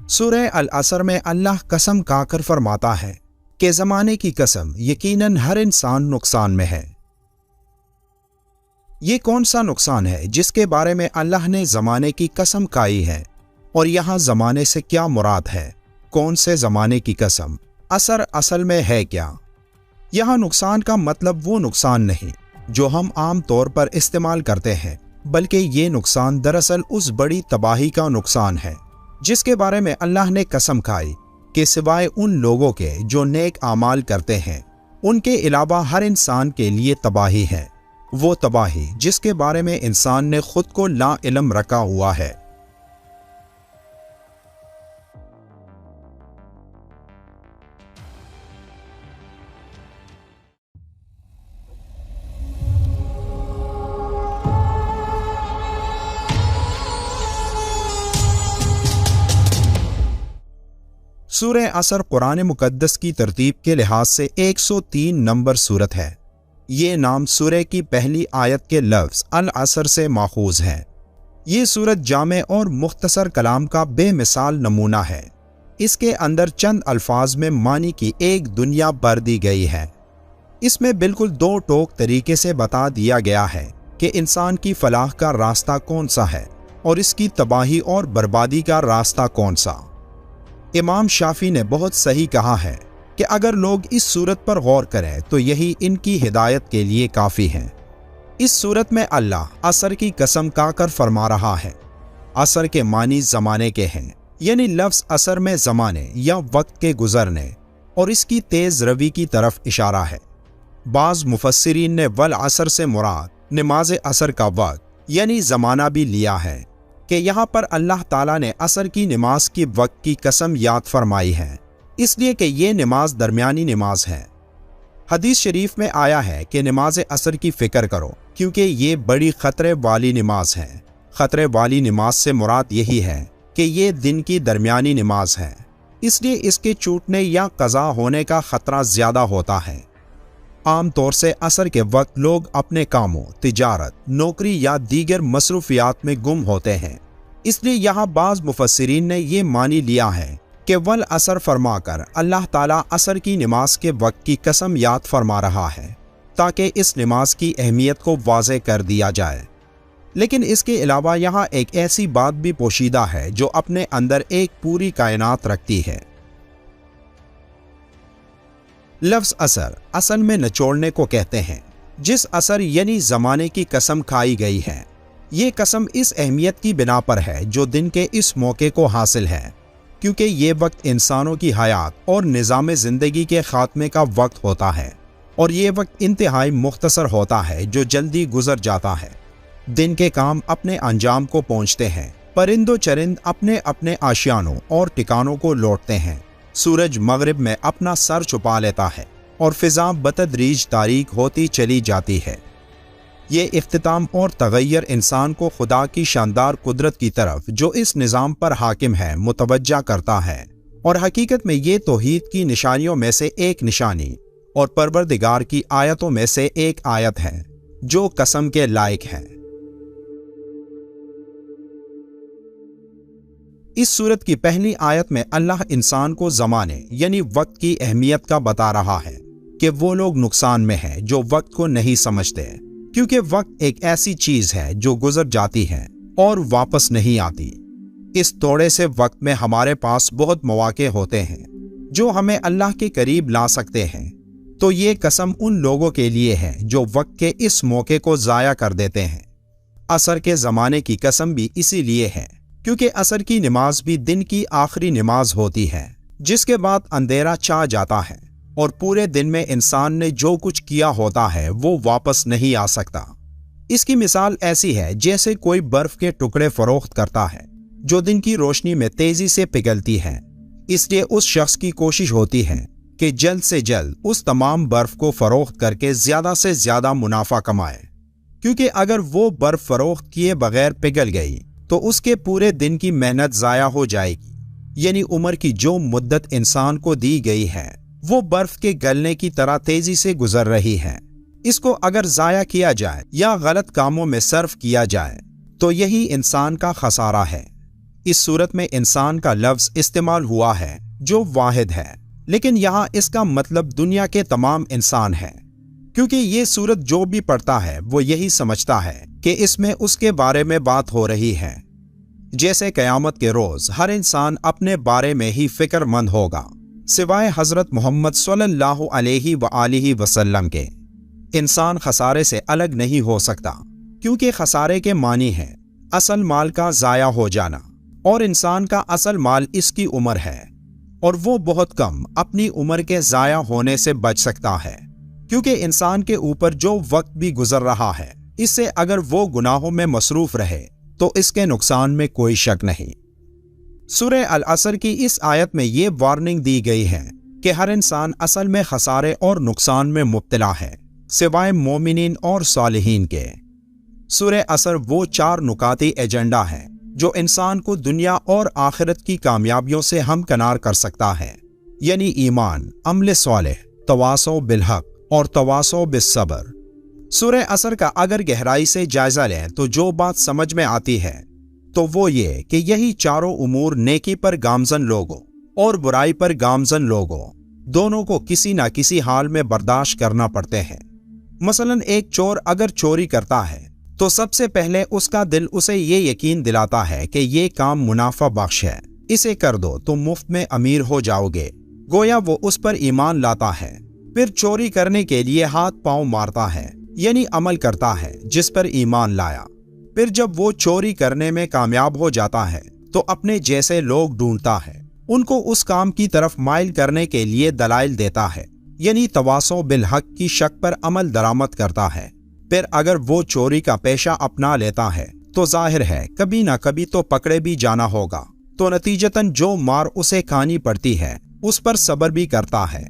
سورہ العصر میں اللہ قسم کھا کر فرماتا ہے کہ زمانے کی قسم، یقیناً ہر انسان نقصان میں ہے۔ یہ کون سا نقصان ہے جس کے بارے میں اللہ نے زمانے کی قسم کھائی ہے؟ اور یہاں زمانے سے کیا مراد ہے؟ کون سے زمانے کی قسم؟ عصر اصل میں ہے کیا؟ یہاں نقصان کا مطلب وہ نقصان نہیں جو ہم عام طور پر استعمال کرتے ہیں، بلکہ یہ نقصان دراصل اس بڑی تباہی کا نقصان ہے جس کے بارے میں اللہ نے قسم کھائی کہ سوائے ان لوگوں کے جو نیک اعمال کرتے ہیں، ان کے علاوہ ہر انسان کے لیے تباہی ہے، وہ تباہی جس کے بارے میں انسان نے خود کو لا علم رکھا ہوا ہے۔ سورہ عصر قرآن مقدس کی ترتیب کے لحاظ سے 103 نمبر سورت ہے۔ یہ نام سورہ کی پہلی آیت کے لفظ العصر سے ماخوذ ہے۔ یہ سورت جامع اور مختصر کلام کا بے مثال نمونہ ہے۔ اس کے اندر چند الفاظ میں معنی کی ایک دنیا بھر دی گئی ہے۔ اس میں بالکل دو ٹوک طریقے سے بتا دیا گیا ہے کہ انسان کی فلاح کا راستہ کون سا ہے اور اس کی تباہی اور بربادی کا راستہ کون سا۔ امام شافعی نے بہت صحیح کہا ہے کہ اگر لوگ اس صورت پر غور کریں تو یہی ان کی ہدایت کے لیے کافی ہے۔ اس صورت میں اللہ عصر کی قسم کھا کر فرما رہا ہے۔ عصر کے معنی زمانے کے ہیں، یعنی لفظ عصر میں زمانے یا وقت کے گزرنے اور اس کی تیز روی کی طرف اشارہ ہے۔ بعض مفسرین نے والعصر سے مراد نماز عصر کا وقت یعنی زمانہ بھی لیا ہے کہ یہاں پر اللہ تعالیٰ نے عصر کی نماز کی وقت کی قسم یاد فرمائی ہے، اس لیے کہ یہ نماز درمیانی نماز ہے۔ حدیث شریف میں آیا ہے کہ نماز عصر کی فکر کرو کیونکہ یہ بڑی خطرے والی نماز ہے۔ خطرے والی نماز سے مراد یہی ہے کہ یہ دن کی درمیانی نماز ہے، اس لیے اس کے چھوٹنے یا قضا ہونے کا خطرہ زیادہ ہوتا ہے۔ عام طور سے عصر کے وقت لوگ اپنے کاموں، تجارت، نوکری یا دیگر مصروفیات میں گم ہوتے ہیں، اس لیے یہاں بعض مفسرین نے یہ معنی لیا ہے کہ والعصر فرما کر اللہ تعالیٰ عصر کی نماز کے وقت کی قسم یاد فرما رہا ہے تاکہ اس نماز کی اہمیت کو واضح کر دیا جائے۔ لیکن اس کے علاوہ یہاں ایک ایسی بات بھی پوشیدہ ہے جو اپنے اندر ایک پوری کائنات رکھتی ہے۔ لفظ عصر اصل میں نچوڑنے کو کہتے ہیں، جس عصر یعنی زمانے کی قسم کھائی گئی ہے۔ یہ قسم اس اہمیت کی بنا پر ہے جو دن کے اس موقع کو حاصل ہے، کیونکہ یہ وقت انسانوں کی حیات اور نظام زندگی کے خاتمے کا وقت ہوتا ہے، اور یہ وقت انتہائی مختصر ہوتا ہے جو جلدی گزر جاتا ہے۔ دن کے کام اپنے انجام کو پہنچتے ہیں، پرند و چرند اپنے اپنے آشیانوں اور ٹھکانوں کو لوٹتے ہیں، سورج مغرب میں اپنا سر چھپا لیتا ہے اور فضا بتدریج تاریک ہوتی چلی جاتی ہے۔ یہ اختتام اور تغیر انسان کو خدا کی شاندار قدرت کی طرف جو اس نظام پر حاکم ہے متوجہ کرتا ہے، اور حقیقت میں یہ توحید کی نشانیوں میں سے ایک نشانی اور پروردگار کی آیتوں میں سے ایک آیت ہے جو قسم کے لائق ہے۔ اس سورت کی پہلی آیت میں اللہ انسان کو زمانے یعنی وقت کی اہمیت کا بتا رہا ہے کہ وہ لوگ نقصان میں ہیں جو وقت کو نہیں سمجھتے، کیونکہ وقت ایک ایسی چیز ہے جو گزر جاتی ہے اور واپس نہیں آتی۔ اس تھوڑے سے وقت میں ہمارے پاس بہت مواقع ہوتے ہیں جو ہمیں اللہ کے قریب لا سکتے ہیں، تو یہ قسم ان لوگوں کے لیے ہے جو وقت کے اس موقع کو ضائع کر دیتے ہیں۔ عصر کے زمانے کی قسم بھی اسی لیے ہے کیونکہ عصر کی نماز بھی دن کی آخری نماز ہوتی ہے، جس کے بعد اندھیرا چھا جاتا ہے اور پورے دن میں انسان نے جو کچھ کیا ہوتا ہے وہ واپس نہیں آ سکتا۔ اس کی مثال ایسی ہے جیسے کوئی برف کے ٹکڑے فروخت کرتا ہے جو دن کی روشنی میں تیزی سے پگھلتی ہے، اس لیے اس شخص کی کوشش ہوتی ہے کہ جلد سے جلد اس تمام برف کو فروخت کر کے زیادہ سے زیادہ منافع کمائے، کیونکہ اگر وہ برف فروخت کیے بغیر پگھل گئی تو اس کے پورے دن کی محنت ضائع ہو جائے گی، یعنی عمر کی جو مدت انسان کو دی گئی ہے وہ برف کے گلنے کی طرح تیزی سے گزر رہی ہے۔ اس کو اگر ضائع کیا جائے یا غلط کاموں میں صرف کیا جائے تو یہی انسان کا خسارہ ہے۔ اس صورت میں انسان کا لفظ استعمال ہوا ہے جو واحد ہے، لیکن یہاں اس کا مطلب دنیا کے تمام انسان ہے، کیونکہ یہ صورت جو بھی پڑھتا ہے وہ یہی سمجھتا ہے کہ اس میں اس کے بارے میں بات ہو رہی ہے۔ جیسے قیامت کے روز ہر انسان اپنے بارے میں ہی فکر مند ہوگا سوائے حضرت محمد صلی اللہ علیہ وآلہ وسلم کے۔ انسان خسارے سے الگ نہیں ہو سکتا، کیونکہ خسارے کے معنی ہے اصل مال کا ضائع ہو جانا، اور انسان کا اصل مال اس کی عمر ہے، اور وہ بہت کم اپنی عمر کے ضائع ہونے سے بچ سکتا ہے، کیونکہ انسان کے اوپر جو وقت بھی گزر رہا ہے اس سے اگر وہ گناہوں میں مصروف رہے تو اس کے نقصان میں کوئی شک نہیں۔ سورہ العصر کی اس آیت میں یہ وارننگ دی گئی ہے کہ ہر انسان اصل میں خسارے اور نقصان میں مبتلا ہے سوائے مومنین اور صالحین کے۔ سورہ عصر وہ 4 نکاتی ایجنڈا ہے جو انسان کو دنیا اور آخرت کی کامیابیوں سے ہمکنار کر سکتا ہے، یعنی ایمان، عمل صالح، تواصو بالحق اور تواصو بالصبر۔ سورہ عصر کا اگر گہرائی سے جائزہ لیں تو جو بات سمجھ میں آتی ہے تو وہ یہ کہ یہی چاروں امور نیکی پر گامزن لوگوں اور برائی پر گامزن لوگوں دونوں کو کسی نہ کسی حال میں برداشت کرنا پڑتے ہیں۔ مثلا ایک چور اگر چوری کرتا ہے تو سب سے پہلے اس کا دل اسے یہ یقین دلاتا ہے کہ یہ کام منافع بخش ہے، اسے کر دو تو مفت میں امیر ہو جاؤ گے، گویا وہ اس پر ایمان لاتا ہے۔ پھر چوری کرنے کے لیے ہاتھ پاؤں مارتا ہے، یعنی عمل کرتا ہے جس پر ایمان لایا۔ پھر جب وہ چوری کرنے میں کامیاب ہو جاتا ہے تو اپنے جیسے لوگ ڈھونڈتا ہے، ان کو اس کام کی طرف مائل کرنے کے لیے دلائل دیتا ہے، یعنی تواصو بالحق کی شک پر عمل درآمد کرتا ہے۔ پھر اگر وہ چوری کا پیشہ اپنا لیتا ہے تو ظاہر ہے کبھی نہ کبھی تو پکڑے بھی جانا ہوگا، تو نتیجتاً جو مار اسے کھانی پڑتی ہے اس پر صبر بھی کرتا ہے۔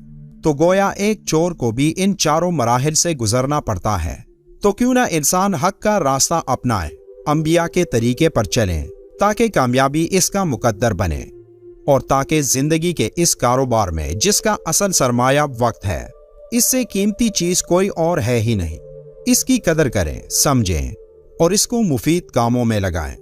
تو گویا ایک چور کو بھی ان چاروں مراحل سے گزرنا پڑتا ہے۔ تو کیوں نہ انسان حق کا راستہ اپنائے، انبیاء کے طریقے پر چلیں، تاکہ کامیابی اس کا مقدر بنے، اور تاکہ زندگی کے اس کاروبار میں جس کا اصل سرمایہ وقت ہے، اس سے قیمتی چیز کوئی اور ہے ہی نہیں، اس کی قدر کریں، سمجھیں اور اس کو مفید کاموں میں لگائیں۔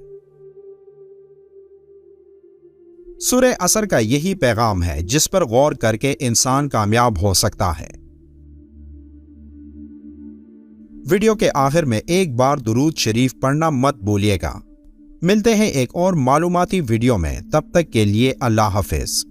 سورہ عصر کا یہی پیغام ہے جس پر غور کر کے انسان کامیاب ہو سکتا ہے۔ ویڈیو کے آخر میں ایک بار درود شریف پڑھنا مت بھولیے گا۔ ملتے ہیں ایک اور معلوماتی ویڈیو میں، تب تک کے لیے اللہ حافظ۔